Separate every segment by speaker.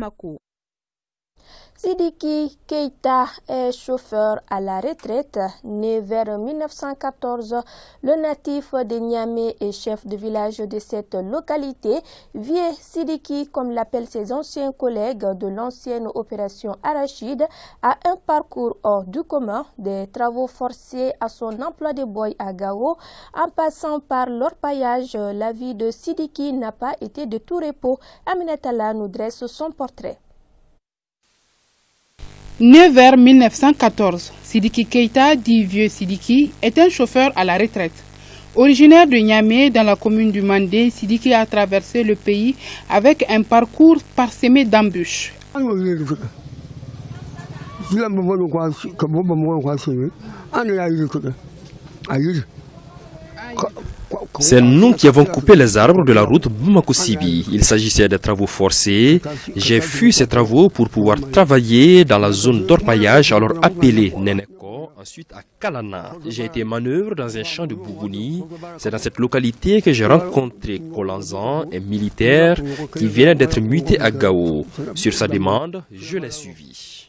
Speaker 1: Bamako. Sidiki Keita est chauffeur à la retraite. Né vers 1914, le natif de Niamey et chef de village de cette localité, Vieux Sidiki, comme l'appellent ses anciens collègues de l'ancienne opération Arachide, a un parcours hors du commun, des travaux forcés à son emploi de boy à Gao, en passant par l'orpaillage. La vie de Sidiki n'a pas été de tout repos. Aminatala nous dresse son portrait.
Speaker 2: Né vers 1914, Sidiki Keita, dit Vieux Sidiki, est un chauffeur à la retraite. Originaire de Niamey, dans la commune du Mandé, Sidiki a traversé le pays avec un parcours parsemé d'embûches.
Speaker 3: C'est nous qui avons coupé les arbres de la route Bamako-Sibi. Il s'agissait de travaux forcés. J'ai fui ces travaux pour pouvoir travailler dans la zone d'orpaillage, alors appelée Neneko, ensuite à Kalana. J'ai été manœuvre dans un champ de Bougouni. C'est dans cette localité que j'ai rencontré Kolanzan, un militaire qui venait d'être muté à Gao. Sur sa demande, je l'ai suivi.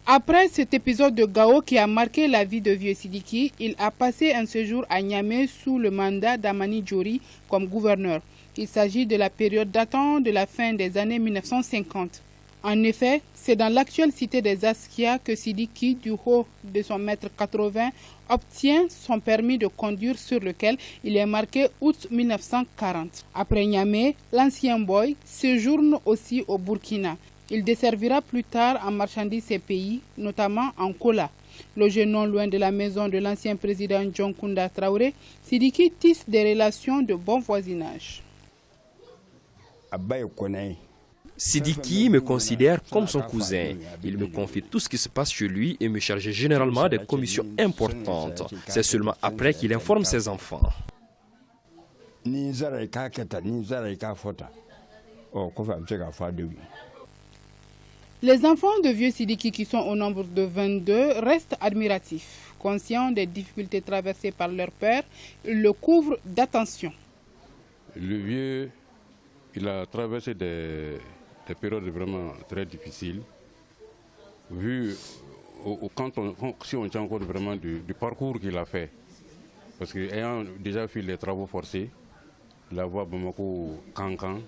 Speaker 2: Après cet épisode de Gao qui a marqué la vie de Vieux Sidiki, il a passé un séjour à Niamey sous le mandat d'Amani Djori comme gouverneur. Il s'agit de la période datant de la fin des années 1950. En effet, c'est dans l'actuelle cité des Askia que Sidiki, du haut de son mètre 80, obtient son permis de conduire sur lequel il est marqué août 1940. Après Niamey, l'ancien boy séjourne aussi au Burkina. Il desservira plus tard en marchandises ces pays, notamment en cola. Logé non loin de la maison de l'ancien président John Kounda Traoré, Sidiki tisse des relations de bon voisinage.
Speaker 3: Sidiki me considère comme son cousin. Il me confie tout ce qui se passe chez lui et me charge généralement des commissions importantes. C'est seulement après qu'il informe ses enfants.
Speaker 2: Les enfants de Vieux Sidiki, qui sont au nombre de 22, restent admiratifs. Conscients des difficultés traversées par leur père, ils le couvrent d'attention.
Speaker 4: Le vieux, il a traversé des périodes vraiment très difficiles, vu si on tient compte vraiment du parcours qu'il a fait. Parce qu'ayant déjà fait les travaux forcés, la voie Bamako-Kankan,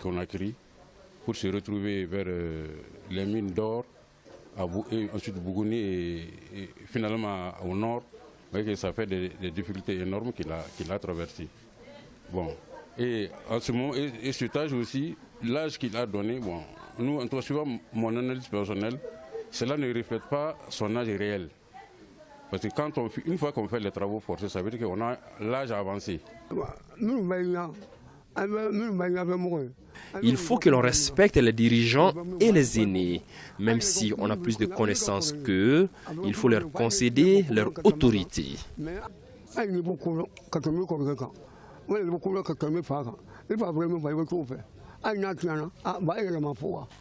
Speaker 4: Conakry, pour se retrouver vers les mines d'or, ensuite Bougouni et finalement au nord, que ça fait des difficultés énormes qu'il a traversées. Bon. Et en ce moment, et cet âge aussi, l'âge qu'il a donné, bon, nous, en tout cas, suivant mon analyse personnelle, cela ne reflète pas son âge réel. Parce que une fois qu'on fait les travaux forcés, ça veut dire qu'on a l'âge avancé.
Speaker 3: Il faut que l'on respecte les dirigeants et les aînés. Même si on a plus de connaissances qu'eux, il faut leur concéder leur autorité.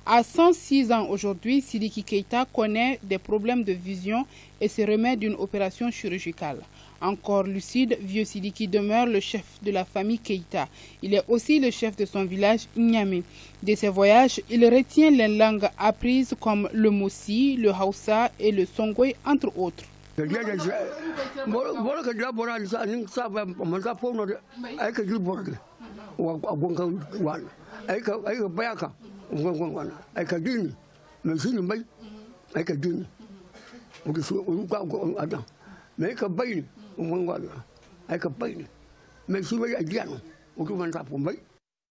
Speaker 2: À 106 ans aujourd'hui, Sidiki Keita connaît des problèmes de vision et se remet d'une opération chirurgicale. Encore lucide, Vieux Sidiki demeure le chef de la famille Keita. Il est aussi le chef de son village Niamey. De ses voyages, il retient les langues apprises comme le Mossi, le Hausa et le Songwe, entre autres.